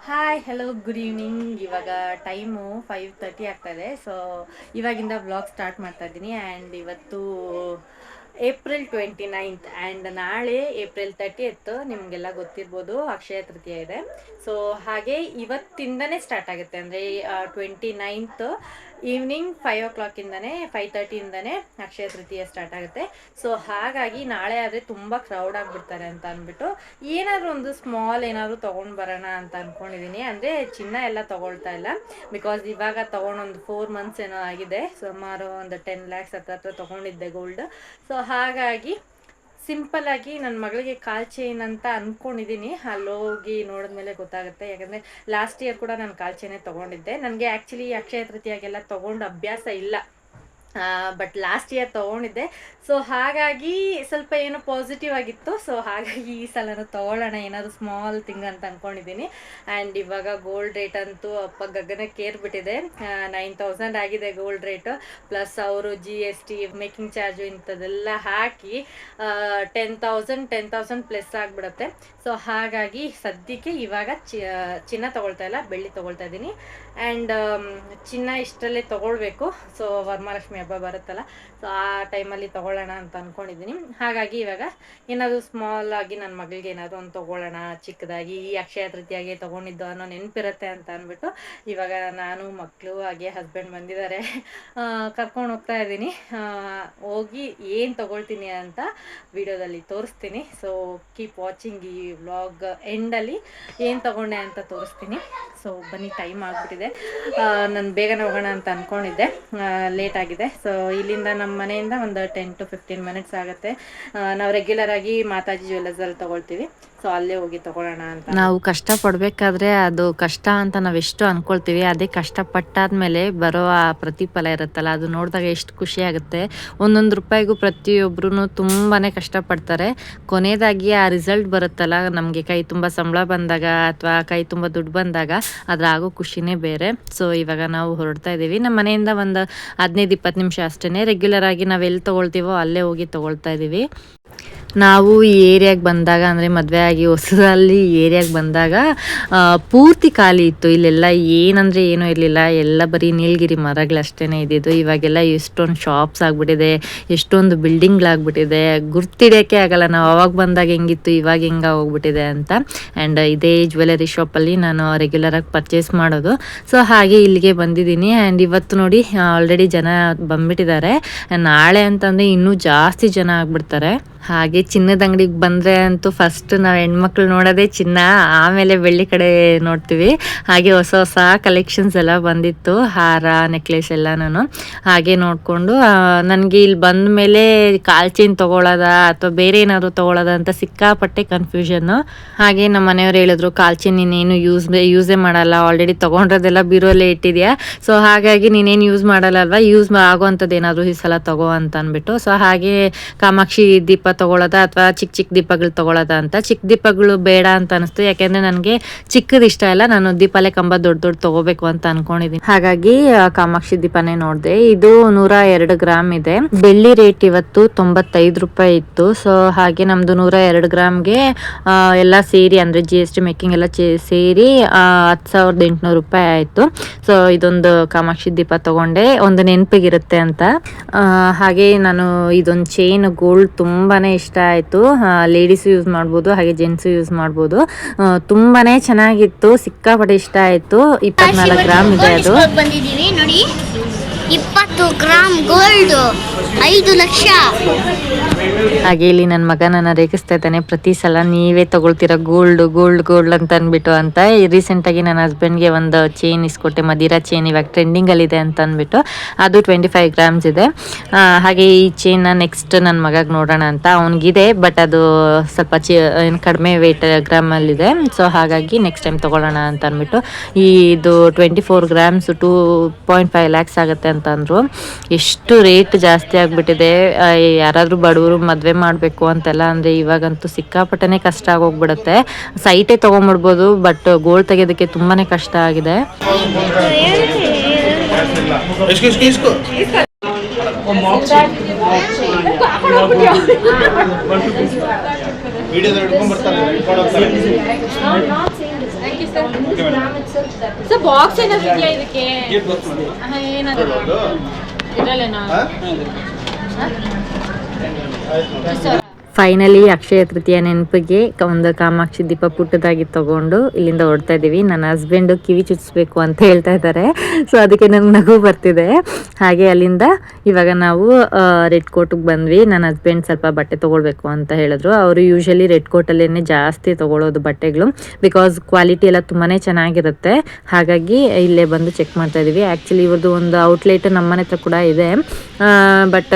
Hi hello good evening. ಇವಾಗ time 5:30 ಆಗ್ತಾಯಿದೆ. So ಇವಾಗಿಂದ vlog start ಮಾಡ್ತಾ ಇದ್ದೀನಿ. ಆ್ಯಂಡ್ ಇವತ್ತು ಏಪ್ರಿಲ್ 29th ಆ್ಯಂಡ್ ನಾಳೆ ಏಪ್ರಿಲ್ 30th ನಿಮಗೆಲ್ಲ ಗೊತ್ತಿರ್ಬೋದು, ಅಕ್ಷಯ ತೃತೀಯ ಇದೆ. ಸೊ ಹಾಗೆ ಇವತ್ತಿಂದನೇ ಸ್ಟಾರ್ಟ್ ಆಗುತ್ತೆ, ಅಂದರೆ 29th evening 5 o'clock 5:30 Akshaya Tritiya start ಆಗುತ್ತೆ. ಸೊ ಹಾಗಾಗಿ ನಾಳೆ ಆದರೆ ತುಂಬ ಕ್ರೌಡ್ ಆಗಿಬಿಡ್ತಾರೆ ಅಂತ ಅಂದ್ಬಿಟ್ಟು ಏನಾದರೂ ಒಂದು ಸ್ಮಾಲ್ ಏನಾದರೂ ತೊಗೊಂಡು ಬರೋಣ ಅಂತ ಅಂದ್ಕೊಂಡಿದ್ದೀನಿ. ಅಂದರೆ ಚಿನ್ನ ಎಲ್ಲ ತೊಗೊಳ್ತಾ ಇಲ್ಲ, ಬಿಕಾಸ್ ಇವಾಗ ತೊಗೊಂಡೊಂದು 4 months ಏನೋ ಆಗಿದೆ. ಸುಮಾರು ಒಂದು 10 lakhs ಹತ್ರ ತೊಗೊಂಡಿದ್ದೆ ಗೋಲ್ಡ್. ಸೊ ಹಾಗಾಗಿ ಸಿಂಪಲ್ಲಾಗಿ ನನ್ನ ಮಗಳಿಗೆ ಕಾಲ್ ಚೈನ್ ಅಂತ ಅಂದ್ಕೊಂಡಿದ್ದೀನಿ. ಅಲ್ಲೋಗಿ ನೋಡಿದ್ಮೇಲೆ ಗೊತ್ತಾಗುತ್ತೆ. ಯಾಕಂದರೆ ಲಾಸ್ಟ್ ಇಯರ್ ಕೂಡ ನಾನು ಕಾಲ್ ಚೈನೇ ತೊಗೊಂಡಿದ್ದೆ. ನನಗೆ ಆ್ಯಕ್ಚುಲಿ ಅಕ್ಷಯ ತೃತೀಯಾಗೆಲ್ಲ ತೊಗೊಂಡು ಅಭ್ಯಾಸ ಇಲ್ಲ, ಬಟ್ ಲಾಸ್ಟ್ ಇಯರ್ ತೊಗೊಂಡಿದ್ದೆ. ಸೊ ಹಾಗಾಗಿ ಸ್ವಲ್ಪ ಏನೋ ಪಾಸಿಟಿವ್ ಆಗಿತ್ತು. ಸೊ ಹಾಗಾಗಿ ಈ ಸಲನೂ ತೊಗೊಳ್ಳೋಣ, ಏನಾದರೂ ಸ್ಮಾಲ್ ಥಿಂಗ್ ಅಂತ ಅಂದ್ಕೊಂಡಿದ್ದೀನಿ. ಆ್ಯಂಡ್ ಇವಾಗ ಗೋಲ್ಡ್ ರೇಟ್ ಅಂತೂ ಅಪ್ಪ ಗಗನಕ್ಕೆ ಏರ್ಬಿಟ್ಟಿದೆ. 9,000 ಆಗಿದೆ ಗೋಲ್ಡ್ ರೇಟು. ಪ್ಲಸ್ ಅವರು GST ಮೇಕಿಂಗ್ ಚಾರ್ಜು ಇಂಥದ್ದೆಲ್ಲ ಹಾಕಿ 10,000 ಪ್ಲಸ್ ಆಗಿಬಿಡುತ್ತೆ. ಸೊ ಹಾಗಾಗಿ ಸದ್ಯಕ್ಕೆ ಇವಾಗ ಚಿನ್ನ ತೊಗೊಳ್ತಾ ಇಲ್ಲ, ಬೆಳ್ಳಿ ತೊಗೊಳ್ತಾ ಇದ್ದೀನಿ. ಆ್ಯಂಡ್ ಚಿನ್ನ ಇಷ್ಟರಲ್ಲೇ ತೊಗೊಳ್ಬೇಕು. ಸೊ ವರಮಹಾಲಕ್ಷ್ಮಿ ಹಬ್ಬ ಬರುತ್ತಲ್ಲ, ಸೊ ಆ ಟೈಮಲ್ಲಿ ತೊಗೊಳ್ಳೋಣ ಅಂತ ಅಂದ್ಕೊಂಡಿದ್ದೀನಿ. ಹಾಗಾಗಿ ಇವಾಗ ಏನಾದರೂ ಸ್ಮಾಲ್ ಆಗಿ ನನ್ನ ಮಗಳಿಗೆ ಏನಾದರೂ ಒಂದು ತೊಗೊಳ್ಳೋಣ ಚಿಕ್ಕದಾಗಿ, ಈ ಅಕ್ಷಯ ತೃತೀಯಾಗೆ ತೊಗೊಂಡಿದ್ದು ಅನ್ನೋ ನೆನಪಿರುತ್ತೆ ಅಂತ ಅಂದ್ಬಿಟ್ಟು ಇವಾಗ ನಾನು, ಮಕ್ಕಳು, ಹಾಗೆ ಹಸ್ಬೆಂಡ್ ಬಂದಿದ್ದಾರೆ, ಕರ್ಕೊಂಡು ಹೋಗ್ತಾ ಇದ್ದೀನಿ. ಹೋಗಿ ಏನು ತೊಗೊಳ್ತೀನಿ ಅಂತ ವಿಡಿಯೋದಲ್ಲಿ ತೋರಿಸ್ತೀನಿ. So keep watching. ಈ ವ್ಲಾಗ್ ಎಂಡಲ್ಲಿ ಏನು ತೊಗೊಂಡೆ ಅಂತ ತೋರಿಸ್ತೀನಿ. ಸೊ ಬನ್ನಿ, ಟೈಮ್ ಆಗಿಬಿಟ್ಟಿದೆ. ನಾನು ಬೇಗನೆ ಹೋಗೋಣ ಅಂತ ಅಂದ್ಕೊಂಡಿದ್ದೆ, ಲೇಟ್ ಆಗಿದೆ. ಸೊ ಇಲ್ಲಿಂದ ನಮ್ಮ ಮನೆಯಿಂದ ಒಂದು 10 to 15 minutes ಆಗುತ್ತೆ. ನಾವು ರೆಗ್ಯುಲರ್ ಆಗಿ ಮಾತಾಜಿ ಜ್ಯುವೆಲ್ಲರ್ಸಲ್ಲಿ ತೊಗೊಳ್ತೀವಿ. ಸೊ ಅಲ್ಲೇ ಹೋಗಿ ತೊಗೊಳ್ಳೋಣ ಅಂತ. ನಾವು ಕಷ್ಟಪಡಬೇಕಾದ್ರೆ ಅದು ಕಷ್ಟ ಅಂತ ನಾವೆಷ್ಟು ಅಂದ್ಕೊಳ್ತೀವಿ, ಅದೇ ಕಷ್ಟಪಟ್ಟಾದ್ಮೇಲೆ ಬರೋ ಆ ಪ್ರತಿಫಲ ಇರುತ್ತಲ್ಲ, ಅದು ನೋಡಿದಾಗ ಎಷ್ಟು ಖುಷಿ ಆಗುತ್ತೆ. ಒಂದೊಂದು ರೂಪಾಯಿಗೂ ಪ್ರತಿಯೊಬ್ಬರೂ ತುಂಬಾ ಕಷ್ಟಪಡ್ತಾರೆ. ಕೊನೆಯದಾಗಿ ಆ ರಿಸಲ್ಟ್ ಬರುತ್ತಲ್ಲ, ನಮಗೆ ಕೈ ತುಂಬ ಸಂಬಳ ಬಂದಾಗ ಅಥವಾ ಕೈ ತುಂಬ ದುಡ್ಡು ಬಂದಾಗ ಅದ್ರ ಆಗೋ ಖುಷಿನೇ ಬೇರೆ. ಸೊ ಇವಾಗ ನಾವು ಹೊರಡ್ತಾ ಇದ್ದೀವಿ. ನಮ್ಮ ಮನೆಯಿಂದ ಒಂದು 15-20 ನಿಮಿಷ ಅಷ್ಟೇ. ರೆಗ್ಯುಲರ್ ಆಗಿ ನಾವು ಎಲ್ಲಿ ತೊಗೊಳ್ತೀವೋ ಅಲ್ಲೇ ಹೋಗಿ ತೊಗೊಳ್ತಾ ಇದ್ದೀವಿ. ನಾವು ಈ ಏರಿಯಾಗೆ ಬಂದಾಗ, ಅಂದರೆ ಮದುವೆ ಆಗಿ ಹೊಸದಲ್ಲಿ ಈ ಏರಿಯಾಗೆ ಬಂದಾಗ ಪೂರ್ತಿ ಖಾಲಿ ಇತ್ತು. ಇಲ್ಲೆಲ್ಲ ಏನಂದರೆ ಏನೂ ಇರಲಿಲ್ಲ, ಎಲ್ಲ ಬರೀ ನೀಲಗಿರಿ ಮರಗಳಷ್ಟೇ ಇದ್ದಿದ್ದು. ಇವಾಗೆಲ್ಲ ಎಷ್ಟೊಂದು ಶಾಪ್ಸ್ ಆಗಿಬಿಟ್ಟಿದೆ, ಎಷ್ಟೊಂದು ಬಿಲ್ಡಿಂಗ್ಗಳಾಗ್ಬಿಟ್ಟಿದೆ, ಗುರ್ತಿಡಿಯೋಕ್ಕೆ ಆಗಲ್ಲ ನಾವು ಅವಾಗ ಬಂದಾಗ ಹೆಂಗಿತ್ತು ಇವಾಗ ಹೆಂಗೆ ಹೋಗ್ಬಿಟ್ಟಿದೆ ಅಂತ. ಆ್ಯಂಡ್ ಇದೇ ಜ್ಯುವೆಲರಿ ಶಾಪಲ್ಲಿ ನಾನು ರೆಗ್ಯುಲರಾಗಿ ಪರ್ಚೇಸ್ ಮಾಡೋದು. ಸೊ ಹಾಗೆ ಇಲ್ಲಿಗೆ ಬಂದಿದ್ದೀನಿ. ಆ್ಯಂಡ್ ಇವತ್ತು ನೋಡಿ ಆಲ್ರೆಡಿ ಜನ ಬಂದುಬಿಟ್ಟಿದ್ದಾರೆ. ನಾಳೆ ಅಂತಂದರೆ ಇನ್ನೂ ಜಾಸ್ತಿ ಜನ ಆಗಿಬಿಡ್ತಾರೆ. ಹಾಗೆ ಚಿನ್ನದ ಅಂಗಡಿಗೆ ಬಂದರೆ ಅಂತೂ ಫಸ್ಟ್ ನಾವು ಹೆಣ್ಮಕ್ಳು ನೋಡೋದೇ ಚಿನ್ನ, ಆಮೇಲೆ ಬೆಳ್ಳಿ ಕಡೆ ನೋಡ್ತೀವಿ. ಹಾಗೆ ಹೊಸ ಹೊಸ ಕಲೆಕ್ಷನ್ಸ್ ಎಲ್ಲ ಬಂದಿತ್ತು, ಹಾರ, ನೆಕ್ಲೆಸ್ ಎಲ್ಲನೂ. ಹಾಗೆ ನೋಡಿಕೊಂಡು ನನಗೆ ಇಲ್ಲಿ ಬಂದ ಮೇಲೆ ಕಾಲ್ ಚೈನ್ ತೊಗೊಳ್ಳೋದ ಅಥವಾ ಬೇರೆ ಏನಾದರೂ ತೊಗೊಳ್ಳೋದ ಅಂತ ಸಿಕ್ಕಾಪಟ್ಟೆ ಕನ್ಫ್ಯೂಷನ್ನು. ಹಾಗೆ ನಮ್ಮ ಮನೆಯವ್ರು ಹೇಳಿದ್ರು, ಕಾಲ್ ಚೈನ್ ನೀನೇನು ಯೂಸೇ ಮಾಡಲ್ಲ, ಆಲ್ರೆಡಿ ತೊಗೊಂಡ್ರದೆಲ್ಲ ಬೀರೋಲ್ಲೇ ಇಟ್ಟಿದೆಯಾ, ಸೊ ಹಾಗಾಗಿ ನೀನೇನು ಯೂಸ್ ಮಾಡಲ್ಲ ಅಲ್ವಾ, ಯೂಸ್ ಆಗೋವಂಥದ್ದು ಏನಾದರೂ ಈ ಸಲ ತೊಗೋ ಅಂತ ಅಂದ್ಬಿಟ್ಟು. ಸೊ ಹಾಗೆ ಕಾಮಾಕ್ಷಿ ದೀಪ ತೊಗೊಳ್ಳೋದ ಅಥವಾ ಚಿಕ್ಕ ಚಿಕ್ಕ ದೀಪಗಳು ತೊಗೊಳ್ಳೋದ ಅಂತ. ಚಿಕ್ಕ ದೀಪಗಳು ಬೇಡ ಅಂತ ಅನಿಸ್ತು, ಯಾಕೆಂದರೆ ನನಗೆ ಚಿಕ್ಕದು ಇಷ್ಟ ಇಲ್ಲ, ನಾನು ದೀಪಾಲೆ ಕಂಬ ದೊಡ್ಡ ತೊಗೋಬೇಕು ಅಂತ ಅನ್ಕೊಂಡಿದ್ದೀನಿ. ಹಾಗಾಗಿ ಕಾಮಾಕ್ಷಿ ದೀಪನೇ ನೋಡಿದೆ. ಇದು 102 ಗ್ರಾಮ್ ಇದೆ. ಬೆಳ್ಳಿ ರೇಟ್ ಇವತ್ತು 95 ರೂಪಾಯಿ ಇತ್ತು. ಸೊ ಹಾಗೆ ನಮ್ಮದು 102 ಗ್ರಾಮ್ಗೆ ಎಲ್ಲ ಸೇರಿ, ಅಂದರೆ GST ಮೇಕಿಂಗ್ ಎಲ್ಲ ಸೇರಿ 10,800 ರೂಪಾಯಿ ಆಯಿತು. ಸೊ ಇದೊಂದು ಕಾಮಾಕ್ಷಿ ದೀಪ ತೊಗೊಂಡೆ, ಒಂದು ನೆನಪಿಗಿರುತ್ತೆ ಅಂತ. ಹಾಗೆ ನಾನು ಇದೊಂದು ಚೈನ್ ಗೋಲ್ಡ್ ತುಂಬಾ ಇಷ್ಟ ಆಯಿತು. ಲೇಡೀಸು ಯೂಸ್ ಮಾಡ್ಬೋದು, ಹಾಗೆ ಜೆಂಟ್ಸು ಯೂಸ್ ಮಾಡ್ಬೋದು. ತುಂಬಾ ಚೆನ್ನಾಗಿತ್ತು, ಸಿಕ್ಕಾಪಟ್ಟೆ ಇಷ್ಟ ಆಯಿತು. 24 ಗ್ರಾಮ್ ಇದೆ ಅದು. ಬಂದಿದ್ದೀವಿ ನೋಡಿ, 20 ಗ್ರಾಮ್ ಗೋಲ್ಡ್ 5 ಲಕ್ಷ. ಹಾಗೆ ಇಲ್ಲಿ ನನ್ನ ಮಗ ನನ್ನ ರೇಗಿಸ್ತಾ ಇದ್ದಾನೆ, ಪ್ರತಿ ಸಲ ನೀವೇ ತಗೊಳ್ತೀರ ಗೋಲ್ಡ್ ಗೋಲ್ಡ್ ಗೋಲ್ಡ್ ಅಂತ ಅಂದ್ಬಿಟ್ಟು ಅಂತ. ರೀಸೆಂಟಾಗಿ ನನ್ನ ಹಸ್ಬೆಂಡ್ಗೆ ಒಂದು ಚೈನ್ ಇಸ್ಕೊಟ್ಟೆ, ಮದಿರಾ ಚೈನ್, ಇವಾಗ ಟ್ರೆಂಡಿಂಗಲ್ಲಿದೆ ಅಂತ ಅಂದ್ಬಿಟ್ಟು. ಅದು 25 ಗ್ರಾಮ್ಸ್ ಇದೆ. ಹಾಗೆ ಈ ಚೈನ್ನ ನೆಕ್ಸ್ಟ್ ನನ್ನ ಮಗಗೆ ನೋಡೋಣ ಅಂತ ಅವನಿಗಿದೆ, ಬಟ್ ಅದು ಸ್ವಲ್ಪ ಕಡಿಮೆ ವೇಟ್ ಗ್ರಾಮಲ್ಲಿದೆ. ಸೊ ಹಾಗಾಗಿ ನೆಕ್ಸ್ಟ್ ಟೈಮ್ ತೊಗೊಳ್ಳೋಣ ಅಂತ ಅಂದ್ಬಿಟ್ಟು. ಇದು 24 ಗ್ರಾಮ್ಸ್ 2.5 lakhs ಆಗುತ್ತೆ ಅಂತ ಅಂದರು. ಎಷ್ಟು ರೇಟ್ ಜಾಸ್ತಿ ಆಗಿಬಿಟ್ಟಿದೆ. ಯಾರಾದರೂ ಬಡವರು ಮದುವೆ ಮಾಡಬೇಕು ಅಂತೆಲ್ಲ ಅಂದರೆ ಇವಾಗಂತೂ ಸಿಕ್ಕಾಪಟ್ಟೆ ಕಷ್ಟ ಆಗೋಗ್ಬಿಡುತ್ತೆ. ಸೈಟೇ ತೊಗೊಂಬಿಡ್ಬೋದು, ಬಟ್ ಗೋಲ್ಡ್ ತೆಗೆಯೋದಕ್ಕೆ ತುಂಬಾ ಕಷ್ಟ ಆಗಿದೆ. ಸರ್ ಬಾಕ್ಸ್ ಏನಾದ್ರು ಇದೆಯಾ ಇದಕ್ಕೆ ಏನಾದ್ರು ಇರಲ್ಲೇನಾ ಫೈನಲಿ ಅಕ್ಷಯ ತೃತೀಯ ನೆನಪಿಗೆ ಒಂದು ಕಾಮಾಕ್ಷಿ ದೀಪ ಪುಟ್ಟದಾಗಿ ತಗೊಂಡು ಇಲ್ಲಿಂದ ಹೊರಡ್ತಾ ಇದ್ದೀವಿ. ನನ್ನ ಹಸ್ಬೆಂಡು ಕಿವಿ ಚುಚ್ಚಿಸ್ಬೇಕು ಅಂತ ಹೇಳ್ತಾ ಇದ್ದಾರೆ. ಸೊ ಅದಕ್ಕೆ ನನಗೆ ನಗು ಬರ್ತಿದೆ. ಹಾಗೆ ಅಲ್ಲಿಂದ ಇವಾಗ ನಾವು ರೆಡ್ ಕೋಟಿಗೆ ಬಂದ್ವಿ. ನನ್ನ ಹಸ್ಬೆಂಡ್ ಸ್ವಲ್ಪ ಬಟ್ಟೆ ತೊಗೊಳ್ಬೇಕು ಅಂತ ಹೇಳಿದ್ರು. ಅವರು ಯೂಶಲಿ ರೆಡ್ ಕೋಟಲ್ಲೇ ಜಾಸ್ತಿ ತೊಗೊಳ್ಳೋದು ಬಟ್ಟೆಗಳು, ಬಿಕಾಸ್ ಕ್ವಾಲಿಟಿ ಎಲ್ಲ ತುಂಬಾ ಚೆನ್ನಾಗಿರುತ್ತೆ. ಹಾಗಾಗಿ ಇಲ್ಲೇ ಬಂದು ಚೆಕ್ ಮಾಡ್ತಾ ಇದ್ದೀವಿ. ಆ್ಯಕ್ಚುಲಿ ಇವ್ರದ್ದು ಒಂದು ಔಟ್ಲೆಟ್ ನಮ್ಮನೆ ಹತ್ರ ಕೂಡ ಇದೆ, ಬಟ್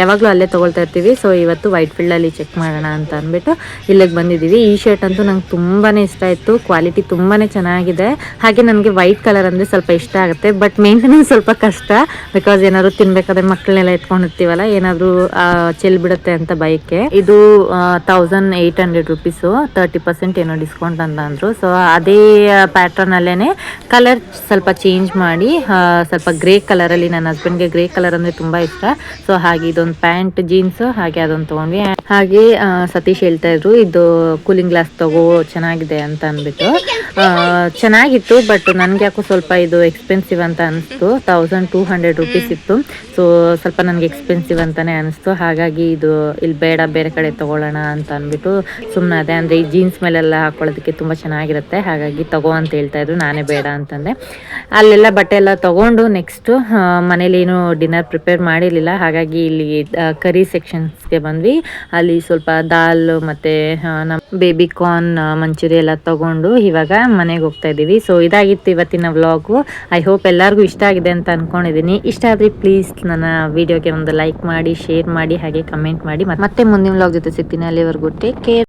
ಯಾವಾಗಲೂ ಅಲ್ಲೇ ತೊಗೊಳ್ತಾ ಇರ್ತೀವಿ. ಸೊ ಇವತ್ತು ವೈಟ್ ಫೀಲ್ಡಲ್ಲಿ ಚೆಕ್ ಮಾಡೋಣ ಅಂತ ಅಂದ್ಬಿಟ್ಟು ಇಲ್ಲಿಗೆ ಬಂದಿದ್ದೀವಿ. ಈ ಶರ್ಟ್ ಅಂತೂ ನಂಗೆ ತುಂಬಾ ಇಷ್ಟ ಆಯಿತು. ಕ್ವಾಲಿಟಿ ತುಂಬಾ ಚೆನ್ನಾಗಿದೆ. ಹಾಗೆ ನನಗೆ ವೈಟ್ ಕಲರ್ ಅಂದರೆ ಸ್ವಲ್ಪ ಇಷ್ಟ ಆಗುತ್ತೆ, ಬಟ್ ಮೇಂಟೆನೆನ್ಸ್ ಸ್ವಲ್ಪ ಕಷ್ಟ. ಬಿಕಾಸ್ ಏನಾದ್ರು ತಿನ್ಬೇಕಾದ್ರೆ ಮಕ್ಕಳನ್ನೆಲ್ಲ ಎತ್ಕೊಂಡಿರ್ತೀವಲ್ಲ, ಏನಾದರೂ ಚೆಲ್ ಬಿಡುತ್ತೆ ಅಂತ ಬೈಕೆ. ಇದು 1800 ರುಪೀಸು, 30% ಏನೋ ಡಿಸ್ಕೌಂಟ್ ಅಂತ ಅಂದರು. ಸೊ ಅದೇ ಪ್ಯಾಟ್ರನಲ್ಲೇ ಕಲರ್ ಸ್ವಲ್ಪ ಚೇಂಜ್ ಮಾಡಿ ಸ್ವಲ್ಪ ಗ್ರೇ ಕಲರಲ್ಲಿ, ನನ್ನ ಹಸ್ಬೆಂಡ್ಗೆ ಗ್ರೇ ಕಲರ್ ಅಂದರೆ ತುಂಬ ಇಷ್ಟ. ಸೊ ಹಾಗೆ ಇದೊಂದು ಪ್ಯಾಂಟ್ ಜೀನ್ಸು ಹಾಗೆ ಅದೊಂದು ತೊಗೊಂಡ್ವಿ. ಹಾಗೆ ಸತೀಶ್ ಹೇಳ್ತಾ ಇದ್ರು ಇದು ಕೂಲಿಂಗ್ ಗ್ಲಾಸ್ ತಗೋ ಚೆನ್ನಾಗಿದೆ ಅಂತ ಅಂದ್ಬಿಟ್ಟು. ಚೆನ್ನಾಗಿತ್ತು, ಬಟ್ ನನಗೆ ಯಾಕೋ ಸ್ವಲ್ಪ ಇದು ಎಕ್ಸ್ಪೆನ್ಸಿವ್ ಅಂತ ಅನಿಸ್ತು. 1200 ರುಪೀಸ್ ಇತ್ತು. ಸೊ ಸ್ವಲ್ಪ ನನಗೆ ಎಕ್ಸ್ಪೆನ್ಸಿವ್ ಅಂತಲೇ ಅನಿಸ್ತು. ಹಾಗಾಗಿ ಇದು ಇಲ್ಲಿ ಬೇಡ, ಬೇರೆ ಕಡೆ ತೊಗೊಳ್ಳೋಣ ಅಂತ ಅಂದ್ಬಿಟ್ಟು ಸುಮ್ಮನೆ ಅದೇ. ಅಂದರೆ ಈ ಜೀನ್ಸ್ ಮೇಲೆಲ್ಲ ಹಾಕೊಳ್ಳೋದಕ್ಕೆ ತುಂಬ ಚೆನ್ನಾಗಿರುತ್ತೆ, ಹಾಗಾಗಿ ತಗೋ ಅಂತ ಹೇಳ್ತಾ ಇದ್ರು. ನಾನೇ ಬೇಡ ಅಂತಂದೆ. ಅಲ್ಲೆಲ್ಲ ಬಟ್ಟೆ ಎಲ್ಲ ತೊಗೊಂಡು ನೆಕ್ಸ್ಟು ಮನೇಲೇನು ಡಿನ್ನರ್ ಪ್ರಿಪೇರ್ ಮಾಡಿರಲಿಲ್ಲ, ಹಾಗಾಗಿ ಇಲ್ಲಿ ಕರಿ ಸೆಕ್ಷನ್ಸ್ಗೆ ಬಂದ್ವಿ. ಅಲ್ಲಿ ಸ್ವಲ್ಪ ದಾಲ್ ಮತ್ತು ನಮ್ಮ ಬೇಬಿ ಕಾರ್ನ್ ಮಂಚೂರಿ ಎಲ್ಲ ತೊಗೊಂಡು ಇವಾಗ ಮನೆಗೆ ಹೋಗ್ತಾ ಇದ್ದೀವಿ. ಸೊ ಇದಾಗಿತ್ತು ಇವತ್ತಿನ ವ್ಲಾಗು. ಐ ಹೋಪ್ ಎಲ್ಲರಿಗೂ ಇಷ್ಟ ಆಗಿದೆ ಅಂತ ಅಂದ್ಕೊಂಡಿದ್ದೀನಿ. ಇಷ್ಟ ಆದರೆ ಪ್ಲೀಸ್ ನನ್ನ ವಿಡಿಯೋಗೆ ಒಂದು ಲೈಕ್ ಮಾಡಿ, ಶೇರ್ ಮಾಡಿ, ಹಾಗೆ ಕಮೆಂಟ್ ಮಾಡಿ. ಮತ್ತೆ ಮುಂದಿನ ವ್ಲಾಗ್ ಜೊತೆ ಸಿಗ್ತೀನಿ. ಅಲ್ಲಿವರೆಗೂ ಟೇಕ್ ಕೇರ್.